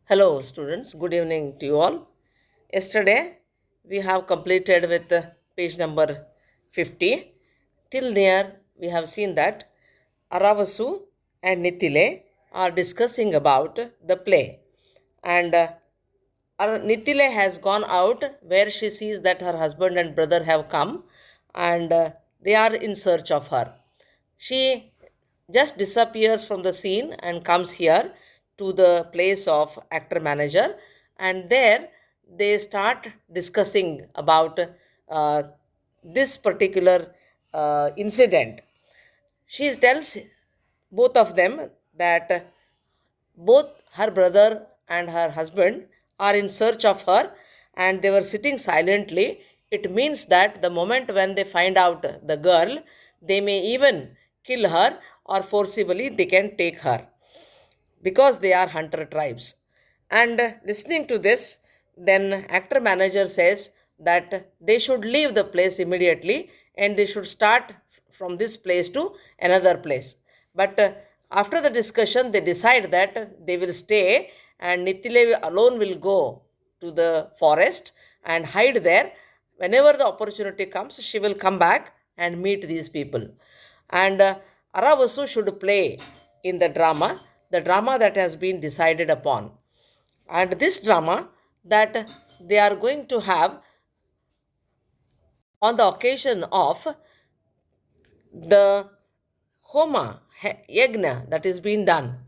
Hello, students. Good evening to you all. Yesterday, we have completed with page number 50. Till there, we have seen that Aravasu and Nitile are discussing about the play. And Nitile has gone out where she sees that her husband and brother have come and they are in search of her. She just disappears from the scene and comes here to the place of actor manager, and there they start discussing about uh, this particular incident. She tells both of them that both her brother and her husband are in search of her and they were sitting silently. It means that the moment when they find out the girl, they may even kill her or forcibly they can take her because they are hunter tribes. And listening to this, then actor manager says that they should leave the place immediately and they should start from this place to another place. But after the discussion, they decide that they will stay and Nitile alone will go to the forest and hide there. Whenever the opportunity comes, she will come back and meet these people. And Aravasu should play in the drama that has been decided upon. And this drama that they are going to have on the occasion of the Homa, Yagna that is being done.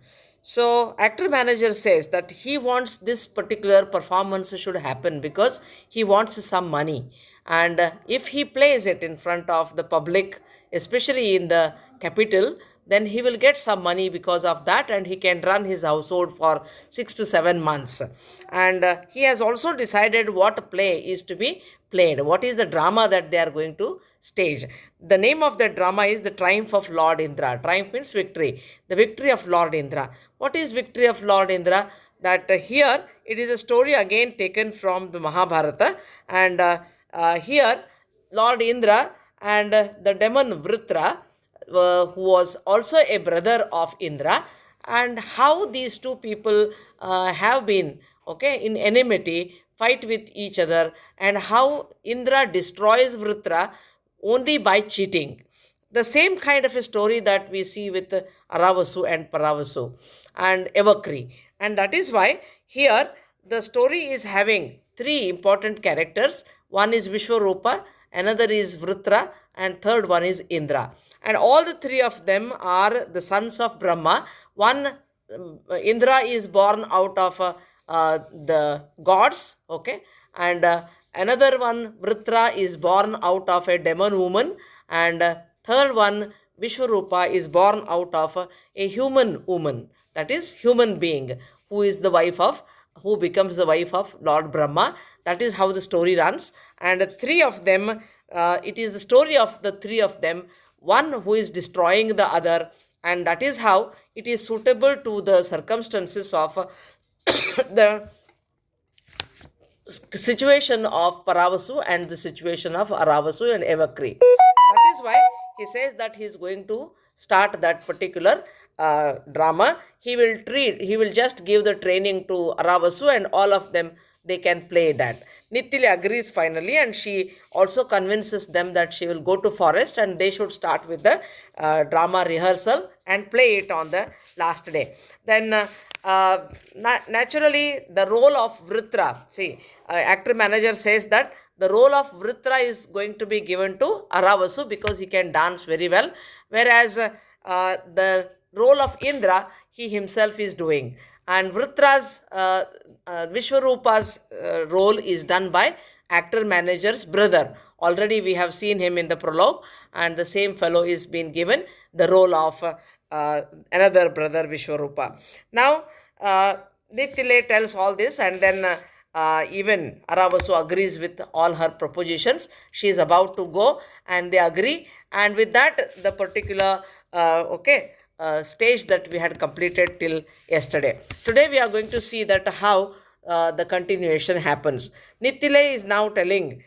So actor manager says that he wants this particular performance should happen because he wants some money. And if he plays it in front of the public, especially in the capital, then he will get some money because of that and he can run his household for 6 to 7 months. And he has also decided what play is to be played, what is the drama that they are going to stage. The name of the drama is The Triumph of Lord Indra. Triumph means victory, the victory of Lord Indra. What is victory of Lord Indra? That here it is a story again taken from the Mahabharata, and here Lord Indra and the demon Vritra, who was also a brother of Indra, and how these two people have been in enmity, fight with each other, and how Indra destroys Vritra only by cheating. The same kind of a story that we see with Aravasu and Paravasu and Evakri. And that is why here the story is having three important characters. One is Vishwarupa, another is Vritra, and third one is Indra. And all the three of them are the sons of Brahma. One, Indra is born out of the gods, and another one, Vritra, is born out of a demon woman, and third one, Vishwarupa, is born out of a human woman, that is human being, who is the wife of who becomes the wife of Lord Brahma. That is how the story runs. And three of them, it is the story of the three of them, one who is destroying the other, and that is how it is suitable to the circumstances of the situation of Paravasu and the situation of Aravasu and Evakri. That is why he says that he is going to start that particular drama. He will just give the training to Aravasu and all of them, they can play that. Nitile agrees finally, and she also convinces them that she will go to forest and they should start with the drama rehearsal and play it on the last day. Then naturally the role of Vritra, actor manager says that the role of Vritra is going to be given to Aravasu because he can dance very well, whereas the role of Indra he himself is doing, and Vritra's Vishwarupa's role is done by actor manager's brother. Already we have seen him in the prologue, and the same fellow is being given the role of another brother, Vishwarupa. Now Nitile tells all this, and then even Aravasu agrees with all her propositions. She is about to go and they agree, and with that the particular stage that we had completed till yesterday. Today we are going to see that how the continuation happens. Nitile is now telling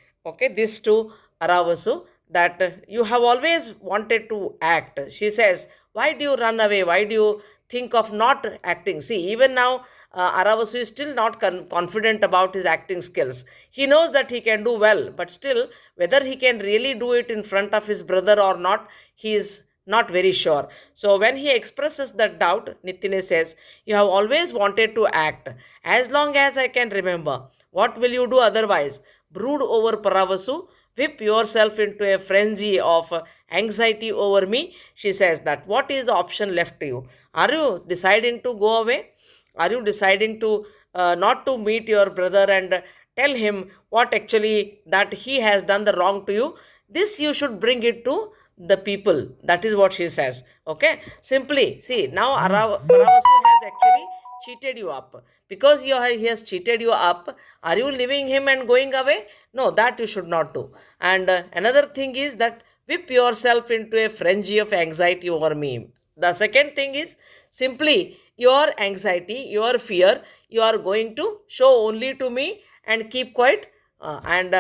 this to Aravasu that you have always wanted to act. She says, why do you run away? Why do you think of not acting. See, even now, Aravasu is still not confident about his acting skills. He knows that he can do well, but still, whether he can really do it in front of his brother or not, he is not very sure. So when he expresses that doubt, Nitile says, "You have always wanted to act. As long as I can remember. What will you do otherwise? Brood over Paravasu? Whip yourself into a frenzy of anxiety over me?" She says that. What is the option left to you? Are you deciding to go away? Are you deciding to not to meet your brother and tell him what actually that he has done the wrong to you? This you should bring it to the people. That is what she says. Okay, simply see, now Paravasu has actually cheated you up. Because he has cheated you up, are you leaving him and going away? No, that you should not do. And another thing is that whip yourself into a frenzy of anxiety over me. The second thing is simply your anxiety, your fear, you are going to show only to me and keep quiet, and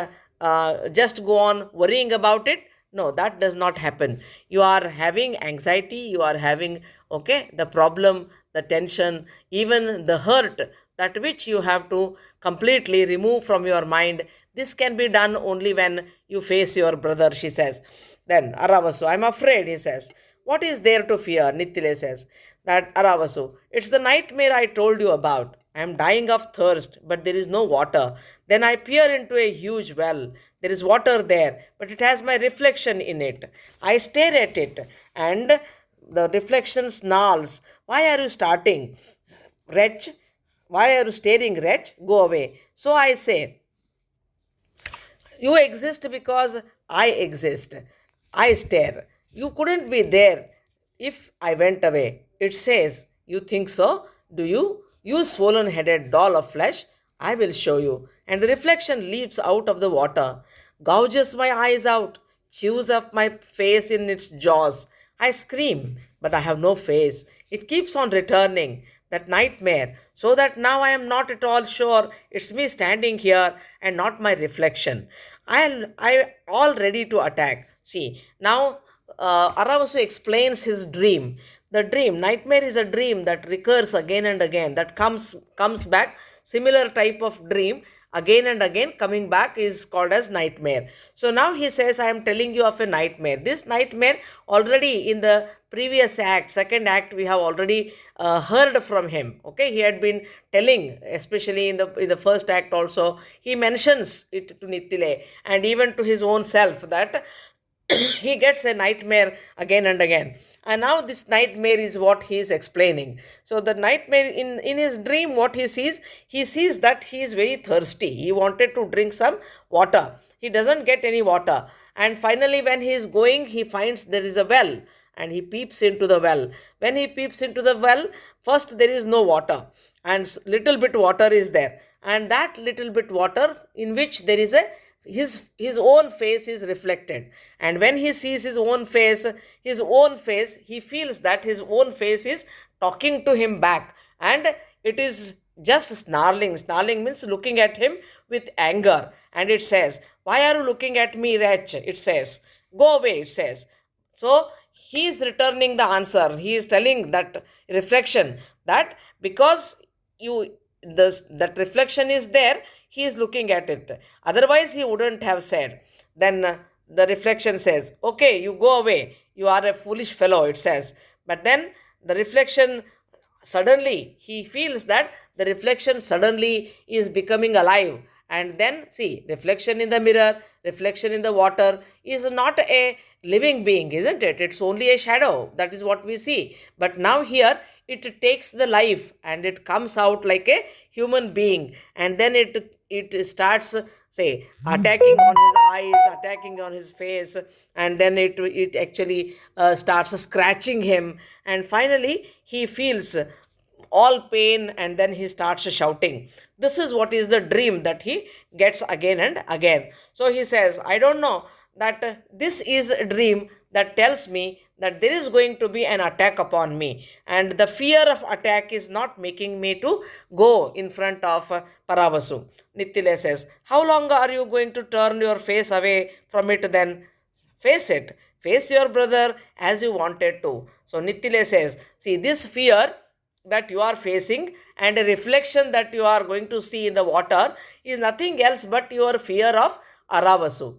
just go on worrying about it. No, that does not happen. You are having anxiety, you are having, okay, the problem, the tension, even the hurt, that which you have to completely remove from your mind. This can be done only when you face your brother, she says. Then Aravasu, I'm afraid, he says. What is there to fear? Nitile says. That Aravasu, it's the nightmare I told you about. I am dying of thirst, but there is no water. Then I peer into a huge well. There is water there, but it has my reflection in it. I stare at it, and the reflection snarls. Why are you starting? Wretch, why are you staring, wretch? Go away. So I say, you exist because I exist. I stare. You couldn't be there if I went away. It says, you think so? Do you? You swollen headed doll of flesh. I will show you. And the reflection leaps out of the water, gouges my eyes out, chews up my face in its jaws. I scream, but I have no face. It keeps on returning, that nightmare, so that now I am not at all sure it's me standing here and not my reflection. I all ready to attack. See, now Aravasu explains his dream. The dream, nightmare is a dream that recurs again and again, that comes back. Similar type of dream again and again coming back is called as nightmare. So now he says, I am telling you of a nightmare. This nightmare already in the previous act, second act, we have already heard from him. Okay, he had been telling, especially in the first act also, he mentions it to Nitile and even to his own self that he gets a nightmare again and again. And now this nightmare is what he is explaining. So the nightmare, in his dream, what he sees that he is very thirsty. He wanted to drink some water. He doesn't get any water. And finally, when he is going, he finds there is a well, and he peeps into the well. When he peeps into the well, first there is no water, and little bit water is there. And that little bit water, in which there is a his own face is reflected. And when he sees his own face, he feels that his own face is talking to him back, and it is just snarling means looking at him with anger. And it says, why are you looking at me, wretch? It says, go away, it says. So he is returning the answer. He is telling that reflection that because you that reflection is there, he is looking at it. Otherwise, he wouldn't have said. Then the reflection says, okay, you go away. You are a foolish fellow, it says. But then the reflection suddenly, he feels that the reflection suddenly is becoming alive. And then see, reflection in the mirror, reflection in the water is not a living being, isn't it? It's only a shadow. That is what we see. But now here it takes the life and it comes out like a human being. And then it starts, say, attacking on his eyes, attacking on his face, and then it actually starts scratching him. And finally, he feels all pain, and then he starts shouting. This is what is the dream that he gets again and again. So he says, I don't know that this is a dream that tells me that there is going to be an attack upon me, and the fear of attack is not making me to go in front of Paravasu. Nitile says, how long are you going to turn your face away from it then? Face it. Face your brother as you wanted to. So Nitile says, see, this fear that you are facing and a reflection that you are going to see in the water is nothing else but your fear of Aravasu.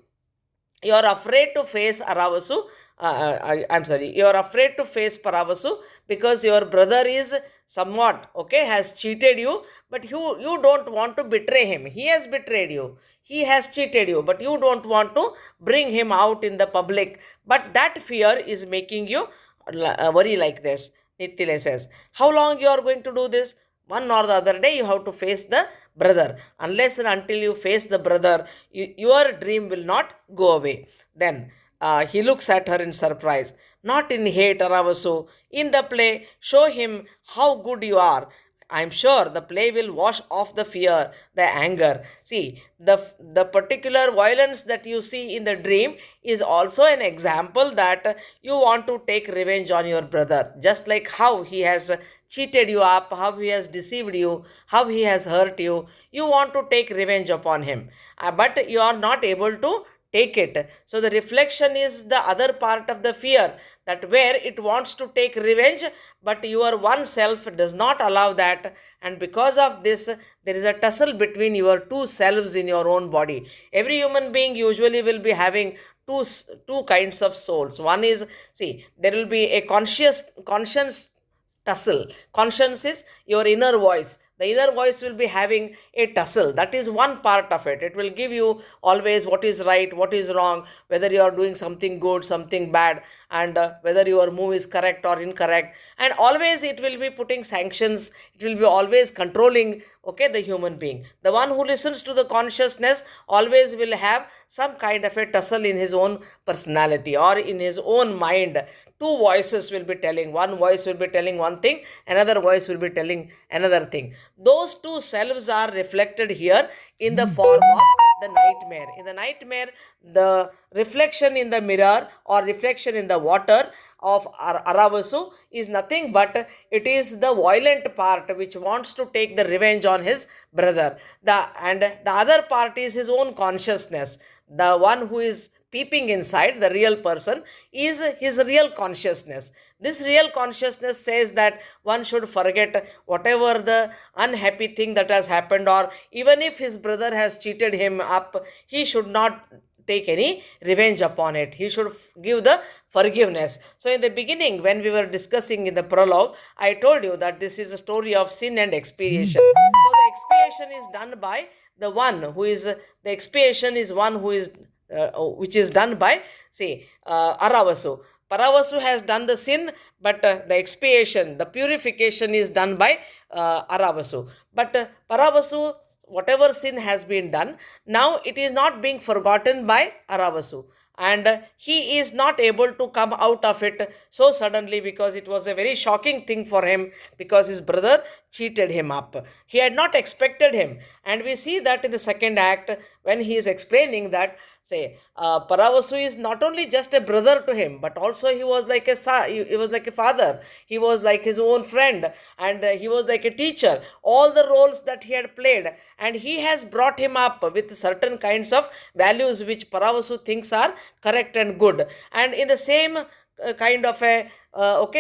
You are afraid to face Aravasu. I'm sorry, you are afraid to face Paravasu because your brother is somewhat, okay, has cheated you, but you don't want to betray him. He has betrayed you. He has cheated you, but you don't want to bring him out in the public. But that fear is making you worry like this. Nitile says, how long you are going to do this? One or the other day you have to face the brother. Unless and until you face the brother, your dream will not go away. Then he looks at her in surprise. Not in hate, Aravasu. In the play, show him how good you are. I'm sure the play will wash off the fear, the anger. See, the particular violence that you see in the dream is also an example that you want to take revenge on your brother. Just like how he has cheated you up, how he has deceived you, how he has hurt you. You want to take revenge upon him, but you are not able to take it. So the reflection is the other part of the fear, that where it wants to take revenge, but your one self does not allow that, and because of this there is a tussle between your two selves in your own body. Every human being usually will be having two kinds of souls. One is, see, there will be a conscience tussle. Conscience is your inner voice. The inner voice will be having a tussle. That is one part of it. It will give you always what is right, what is wrong, whether you are doing something good, something bad, and whether your move is correct or incorrect. And always it will be putting sanctions. It will be always controlling, okay, the human being. The one who listens to the consciousness always will have some kind of a tussle in his own personality or in his own mind. Two voices will be telling. One voice will be telling one thing, another voice will be telling another thing. Those two selves are reflected here in the form of the nightmare. In the nightmare, the reflection in the mirror or reflection in the water of Aravasu is nothing but it is the violent part which wants to take the revenge on his brother. And the other part is his own consciousness. The one who is peeping inside, the real person, is his real consciousness. This real consciousness says that one should forget whatever the unhappy thing that has happened, or even if his brother has cheated him up, he should not take any revenge upon it. He should give the forgiveness. So in the beginning, when we were discussing in the prologue, I told you that this is a story of sin and expiation. So the expiation is done by the one who is, the expiation is one who is which is done by, say, Aravasu. Paravasu has done the sin, but the expiation, the purification is done by Aravasu. But Paravasu, whatever sin has been done, now it is not being forgotten by Aravasu. And he is not able to come out of it so suddenly, because it was a very shocking thing for him, because his brother cheated him up. He had not expected him. And we see that in the second act, when he is explaining that, say, Paravasu is not only just a brother to him, but also he was like he was like a father. He was like his own friend, and he was like a teacher. All the roles that he had played, and he has brought him up with certain kinds of values which Paravasu thinks are correct and good. And in the same kind of a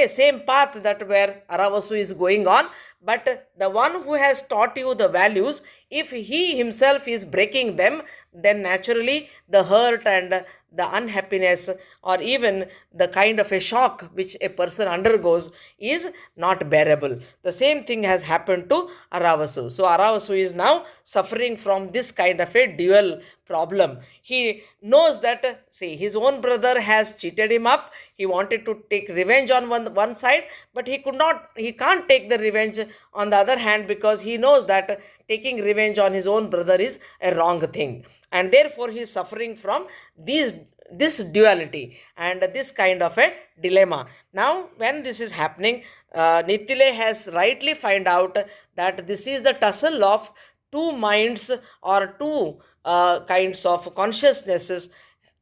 same path that where Aravasu is going on, but the one who has taught you the values, if he himself is breaking them, then naturally the hurt and the unhappiness, or even the kind of a shock which a person undergoes, is not bearable. The same thing has happened to Aravasu. So Aravasu is now suffering from this kind of a dual problem. He knows that, see, his own brother has cheated him up. He wanted to take revenge on one side, but he can't take the revenge on the other hand, because he knows that taking revenge on his own brother is a wrong thing. And therefore he is suffering from this duality and this kind of a dilemma. Now when this is happening, Nitile has rightly find out that this is the tussle of two minds, or two kinds of consciousnesses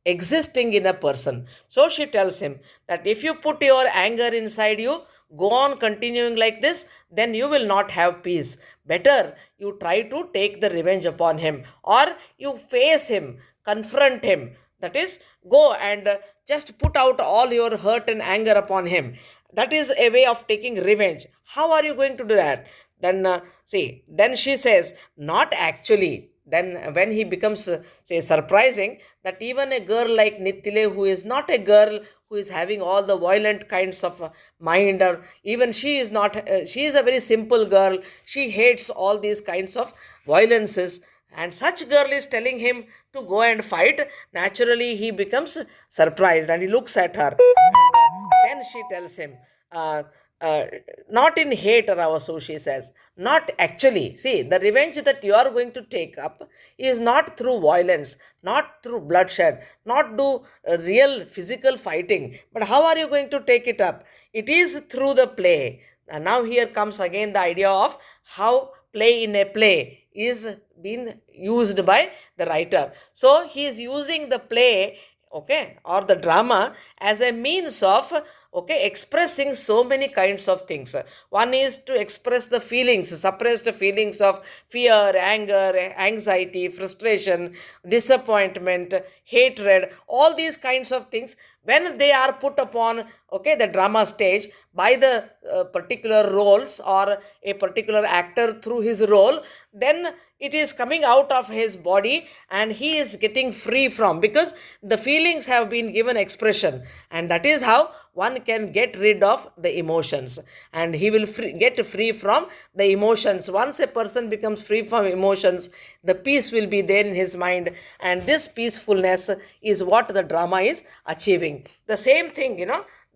existing in a person. So she tells him that if you put your anger inside you, go on continuing like this, then you will not have peace. Better you try to take the revenge upon him, or you face him, confront him. That is, go and just put out all your hurt and anger upon him. That is a way of taking revenge. How are you going to do that? Then see, then she says, not actually. Then when he becomes say surprising that even a girl like Nitile, who is not a girl who is having all the violent kinds of mind, or even she is not, she is a very simple girl, she hates all these kinds of violences, and such girl is telling him to go and fight. Naturally he becomes surprised and he looks at her, and then she tells him, uh, uh, not in hate, Ravasu, she says, not actually. See, the revenge that you are going to take up is not through violence, not through bloodshed, not do real physical fighting. But how are you going to take it up? It is through the play. And now here comes again the idea of how play in a play is being used by the writer. So he is using the play, okay, or the drama as a means of, okay, expressing so many kinds of things. One is to express the feelings, suppressed feelings of fear, anger, anxiety, frustration, disappointment, hatred, all these kinds of things. When they are put upon, okay, the drama stage by the particular roles or a particular actor through his role, then it is coming out of his body and he is getting free from, because the feelings have been given expression, and that is how one can get rid of the emotions, and he will get free from the emotions. Once a person becomes free from emotions, the peace will be there in his mind, and this peacefulness is what the drama is achieving. The same thing,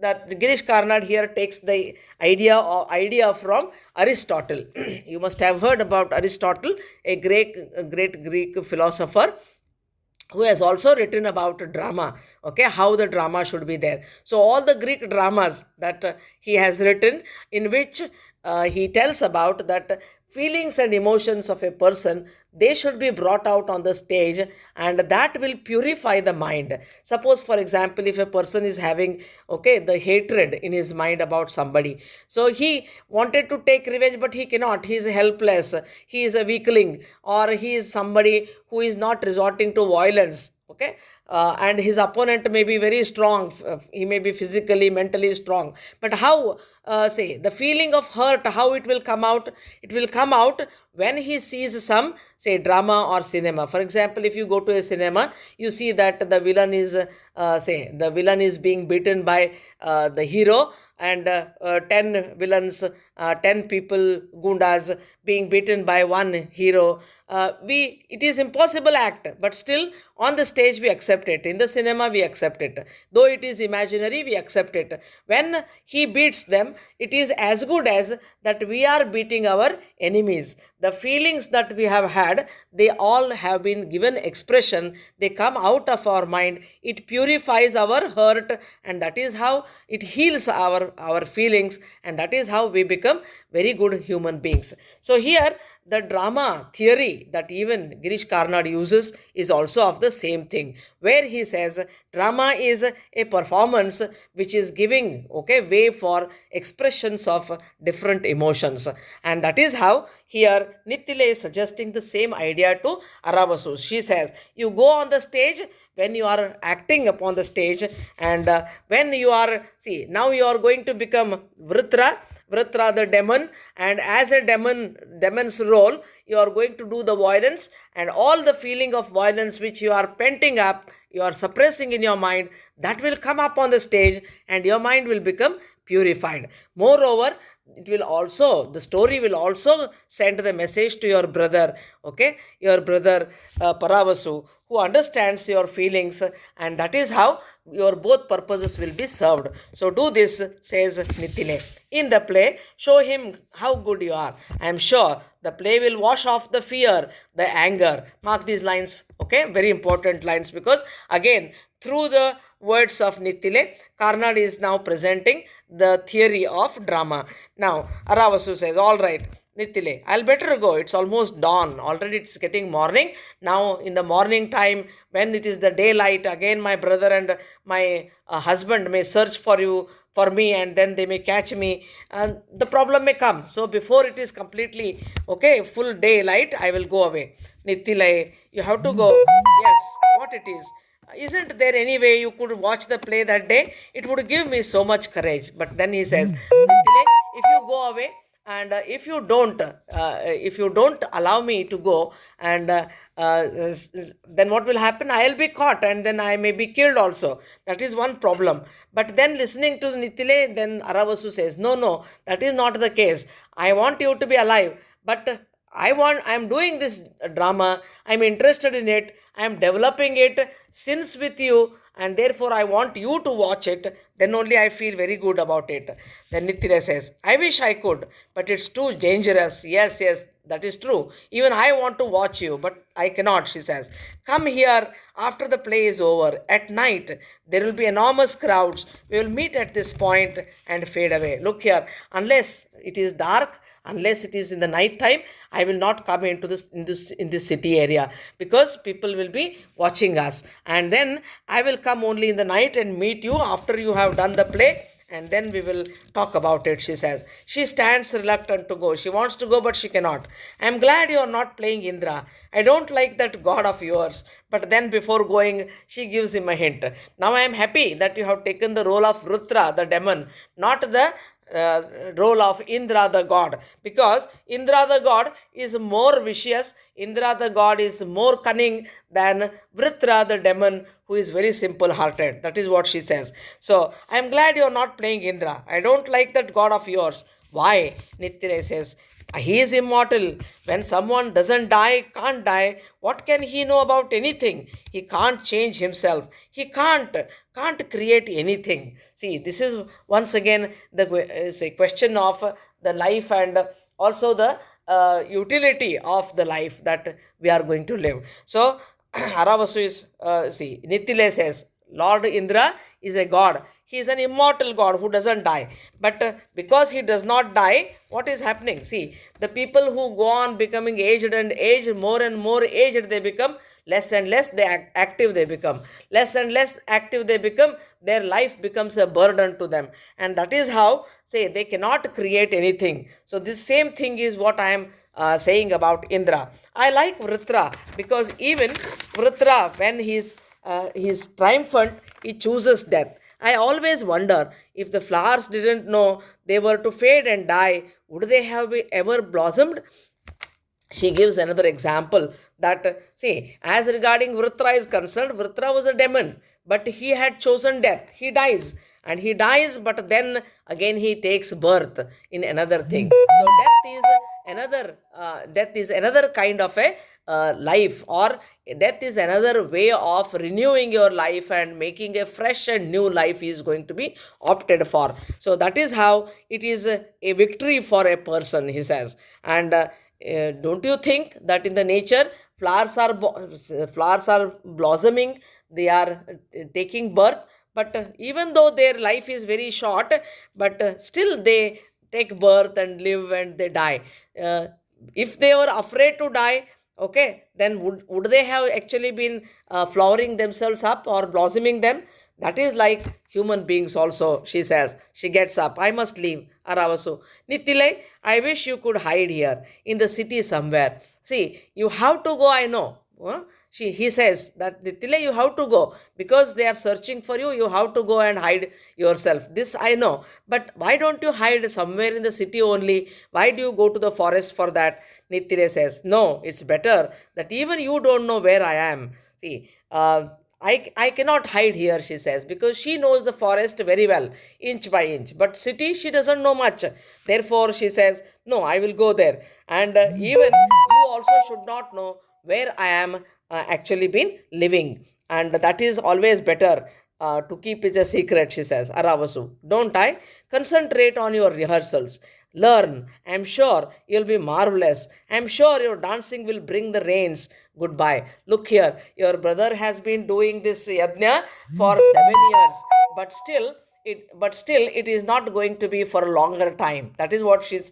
that Girish Karnad here takes the idea from Aristotle. You must have heard about Aristotle, a great Greek philosopher, who has also written about drama, okay, how the drama should be there. So all the Greek dramas that he has written, in which he tells about that feelings and emotions of a person, they should be brought out on the stage, and that will purify the mind. Suppose, for example, if a person is having, okay, the hatred in his mind about somebody, so he wanted to take revenge but he cannot, he is helpless, he is a weakling, or he is somebody who is not resorting to violence, okay, and his opponent may be very strong, he may be physically, mentally strong, but how, say, the feeling of hurt, how it will come out? It will come out when he sees some, say, drama or cinema. For example, if you go to a cinema, you see that the villain is, say, the villain is being beaten by the hero, and 10 villains, 10 people, gundas, being beaten by one hero. It is impossible act, but still on the stage we accept it, in the cinema we accept it, though it is imaginary, we accept it. When he beats them, it is as good as that we are beating our enemies. The feelings that we have had, they all have been given expression, they come out of our mind, it purifies our hurt, and that is how it heals our feelings, and that is how we become very good human beings. So here the drama theory that even Girish Karnad uses is also of the same thing, where he says drama is a performance which is giving, okay, way for expressions of different emotions, and that is how here Nitile is suggesting the same idea to Aravasu. She says, you go on the stage when you are acting upon the stage, and when you are, see, now you are going to become Vritra the demon, and as a demon's role, you are going to do the violence, and all the feeling of violence which you are penting up, you are suppressing in your mind, that will come up on the stage, and your mind will become purified. Moreover, it will also, the story will also send the message to your brother, okay, your brother Paravasu, who understands your feelings, and that is how your both purposes will be served. So do this, says Nitile. In the play, show him how good you are. I am sure the play will wash off the fear, the anger. Mark these lines, okay, very important lines, because again, through the words of Nitile, Karnad is now presenting the theory of drama. Now, Aravasu says, all right, Nitile, I'll better go. It's almost dawn. Already it's getting morning. Now, in the morning time, when it is the daylight, again my brother and my husband may search for you, for me, and then they may catch me, and the problem may come. So, before it is completely, okay, full daylight, I will go away. Nitile, you have to go. Yes, what it is? isn't there any way you could watch the play that day? It would give me so much courage. But then he says, Nitile, if you go away, and if you don't allow me to go, and then what will happen? I'll be caught, and then I may be killed also. That is one problem. But then listening to Nitile, then Aravasu says, no, no, that is not the case. I want you to be alive, but I'm doing this drama, I'm interested in it, I'm developing it since with you, and therefore I want you to watch it. Then only I feel very good about it. Then Nitya says, I wish I could, but it's too dangerous. Yes, yes, that is true. Even I want to watch you, but I cannot, she says. Come here after the play is over. At night, there will be enormous crowds. We will meet at this point and fade away. Look here, unless it is dark, unless it is in the night time, I will not come into this city area, because people will be watching us. And then I will come only in the night and meet you after you have done the play, and then we will talk about it, she says. She stands reluctant to go. She wants to go, but she cannot. I am glad you are not playing Indra. I don't like that god of yours. But then before going, she gives him a hint. Now I am happy that you have taken the role of Rutra, the demon, not the role of Indra the god, because Indra the god is more vicious, Indra the god is more cunning than Vritra the demon, who is very simple hearted. That is what she says. So I am glad you are not playing Indra. I don't like that god of yours. Why? Nitya says, he is immortal. When someone doesn't die, can't die, what can he know about anything? He can't change himself. He can't create anything. See, this is once again the question of the life, and also the utility of the life that we are going to live. So Aravasu is, Nitile says, Lord Indra is a god. He is an immortal god who doesn't die. But because he does not die, what is happening? See, the people who go on becoming aged and aged, more and more aged they become, less and less active they become. Less and less active they become, their life becomes a burden to them. And that is how, say, they cannot create anything. So this same thing is what I am saying about Indra. I like Vritra, because even Vritra, when he's triumphant, he chooses death. I always wonder, if the flowers didn't know they were to fade and die, would they have ever blossomed? She gives another example that, see, as regarding Vritra is concerned, Vritra was a demon, but he had chosen death. He dies, and he dies, but then again he takes birth in another thing. So death is another kind of a life, or death is another way of renewing your life and making a fresh and new life is going to be opted for. So that is how it is a victory for a person, he says. And don't you think that in the nature, flowers are blossoming, they are taking birth, but even though their life is very short, but still they take birth and live and they die. If they were afraid to die, okay, then would they have actually been flowering themselves up or blossoming them? That is like human beings also, she says. She gets up. I must leave. Aravasu. Nitile, I wish you could hide here in the city somewhere. See, you have to go, I know. He says that, Nitile, you have to go, because they are searching for you. You have to go and hide yourself. This I know. But why don't you hide somewhere in the city only? Why do you go to the forest for that? Nitile says, no, it's better that even you don't know where I am. See, I cannot hide here, she says, because she knows the forest very well, inch by inch. But city, she doesn't know much. Therefore, she says, no, I will go there. And even you also should not know where I am actually been living. And that is always better to keep it a secret, she says. Aravasu, don't I? Concentrate on your rehearsals. Learn. I'm sure you'll be marvelous. I'm sure your dancing will bring the rains. Goodbye. Look here, your brother has been doing this yajna for 7 years, but still it is not going to be for a longer time. That is what she's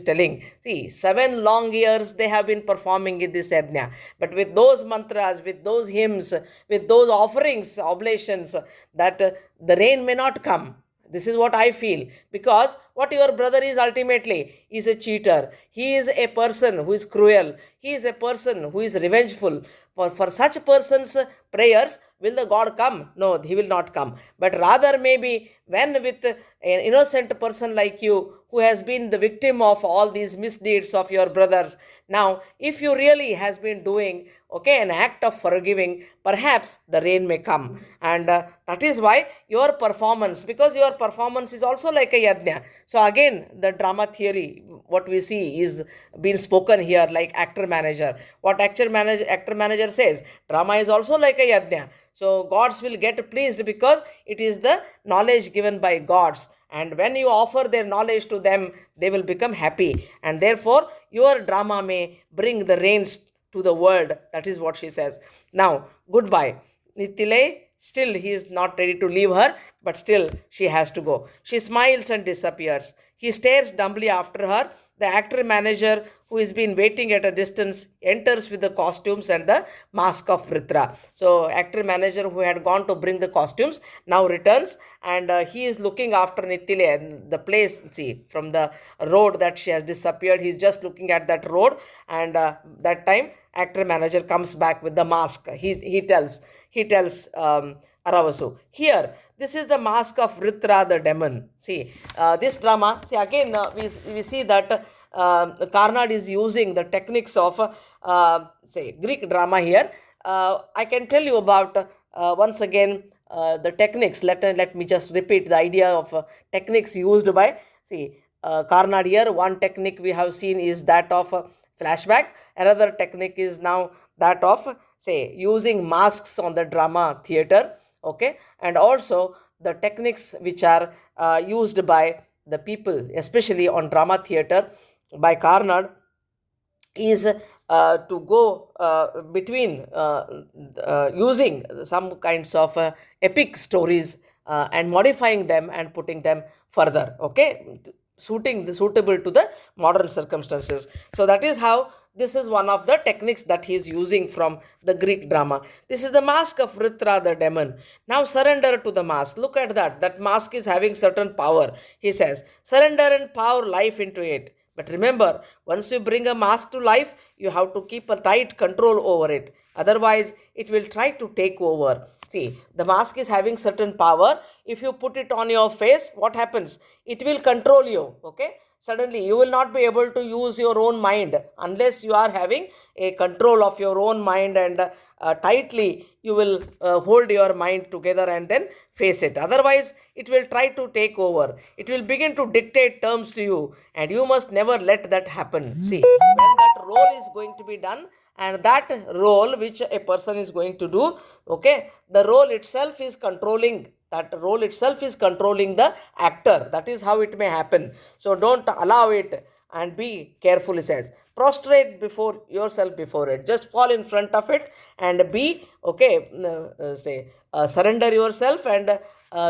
telling. See, 7 long years they have been performing in this yajna, but with those mantras, with those hymns, with those offerings, oblations, that the rain may not come. This is what I feel, because what your brother is ultimately is a cheater. He is a person who is cruel. He is a person who is revengeful. For such persons' prayers will the god come? No, he will not come. But rather maybe when with an innocent person like you who has been the victim of all these misdeeds of your brothers, now if you really has been doing an act of forgiving, perhaps the rain may come. And that is why your performance, because your performance is also like a yajna. So again, the drama theory, what we see is being spoken here like actor manager. What actor manager says, drama is also like a yajna. So gods will get pleased because it is the knowledge given by gods, and when you offer their knowledge to them, they will become happy, and therefore your drama may bring the rains to the world. That is what she says. Now goodbye. Nitile, still he is not ready to leave her, but still she has to go. She smiles and disappears. He stares dumbly after her. The actor manager, who has been waiting at a distance, enters with the costumes and the mask of Vritra. So actor manager, who had gone to bring the costumes, now returns, and he is looking after Nitile and the place. See, from the road that she has disappeared, he is just looking at that road, and that time actor manager comes back with the mask. He tells Aravasu, here, this is the mask of Vritra the demon. See, this drama, see again, we see that Karnad is using the techniques of, say, Greek drama here. I can tell you about, once again, the techniques. Let me just repeat the idea of techniques used by, see, Karnad here. One technique we have seen is that of flashback. Another technique is now that of, say, using masks on the drama theater. Okay, and also the techniques which are used by the people, especially on drama theater by Karnad, is to go between using some kinds of epic stories and modifying them and putting them further, okay, suitable to the modern circumstances. So that is how, this is one of the techniques that he is using from the Greek drama. This is the mask of Vritra the demon. Now surrender to the mask. Look at that mask is having certain power. He says, surrender and pour life into it. But remember, once you bring a mask to life, you have to keep a tight control over it. Otherwise, it will try to take over. See, the mask is having certain power. If you put it on your face, what happens? It will control you. Okay? Suddenly, you will not be able to use your own mind unless you are having a control of your own mind, and tightly you will hold your mind together and then face it. Otherwise, it will try to take over. It will begin to dictate terms to you, and you must never let that happen. See, when that role is going to be done, and that role which a person is going to do, okay, the role itself is controlling, the actor. That is how it may happen. So don't allow it, and be careful, he says. Prostrate before yourself before it. Just fall in front of it and be, okay, surrender yourself and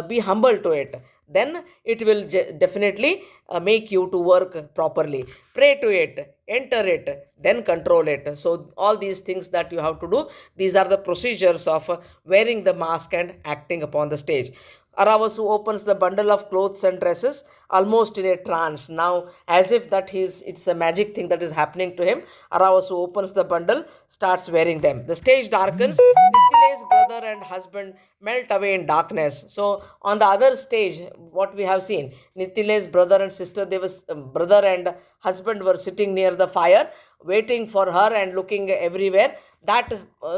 be humble to it. Then it will definitely make you to work properly. Pray to it, enter it, then control it. So all these things that you have to do, these are the procedures of wearing the mask and acting upon the stage. Aravasu opens the bundle of clothes and dresses, almost in a trance. Now, as if it's a magic thing that is happening to him, Aravasu opens the bundle, starts wearing them. The stage darkens. Nithile's brother and husband melt away in darkness. So, on the other stage, what we have seen, Nithile's brother and sister, brother and husband were sitting near the fire, waiting for her and looking everywhere. That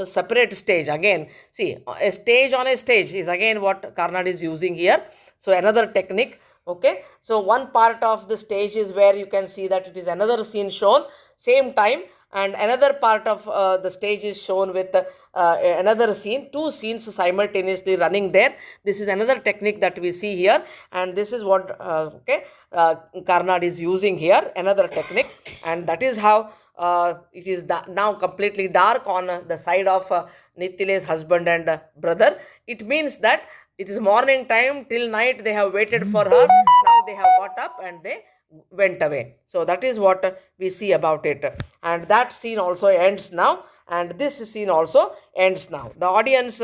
separate stage, again, see, a stage on a stage is again what Karnad is using here. So another technique. Okay, so one part of the stage is where you can see that it is another scene shown same time, and another part of the stage is shown with another scene, two scenes simultaneously running there. This is another technique that we see here, and this is what Karnad is using here, another technique. And that is how it is now completely dark on the side of Nithile's husband and brother. It means that it is morning time, till night they have waited for her. Now they have got up and they went away. So that is what we see about it. And that scene also ends now, and this scene also ends now. The audience,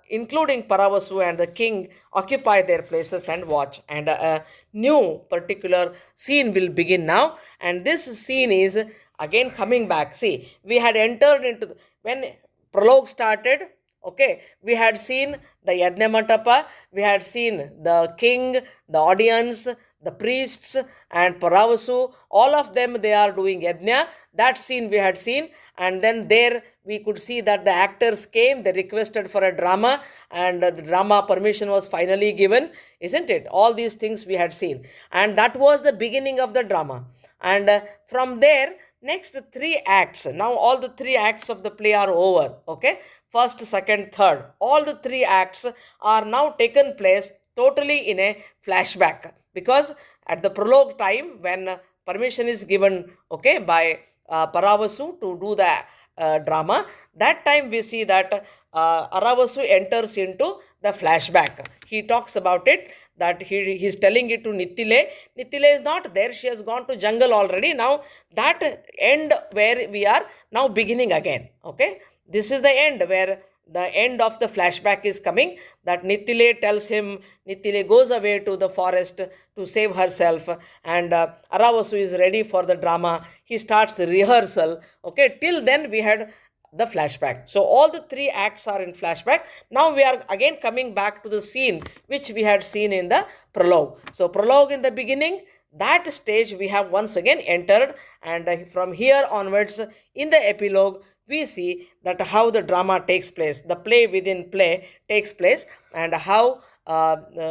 including Paravasu and the king, occupy their places and watch. And a new particular scene will begin now. And this scene is again coming back. See, we had entered into when prologue started. Okay, we had seen the Yajna Mandapa, we had seen the king, the audience, the priests, and Paravasu. All of them, they are doing Yajna. That scene we had seen. And then there we could see that the actors came, they requested for a drama, and the drama permission was finally given, isn't it? All these things we had seen. And that was the beginning of the drama. And from there, next three acts, now all the three acts of the play are over. Okay, first, second, third, all the three acts are now taken place totally in a flashback, because at the prologue time, when permission is given, okay, by Paravasu to do the drama, that time we see that Aravasu enters into the flashback. He talks about it, that he's telling it to Nithile. Nithile is not there. She has gone to jungle already. Now that end where we are now beginning again. Okay. This is the end where the end of the flashback is coming, that Nithile tells him, Nithile goes away to the forest to save herself, and Aravasu is ready for the drama. He starts the rehearsal. Okay. Till then we had the flashback. So all the three acts are in flashback. Now we are again coming back to the scene which we had seen in the prologue. So prologue in the beginning, that stage we have once again entered, and from here onwards in the epilogue we see that how the drama takes place, the play within play takes place, and how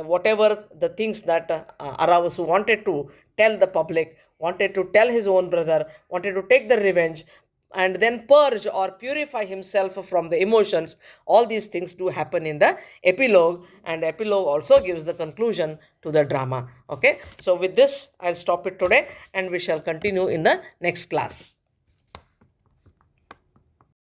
whatever the things that Aravasu wanted to tell the public, wanted to tell his own brother, wanted to take the revenge, and then purge or purify himself from the emotions. All these things do happen in the epilogue, and epilogue also gives the conclusion to the drama. Okay, so with this I'll stop it today, and we shall continue in the next class.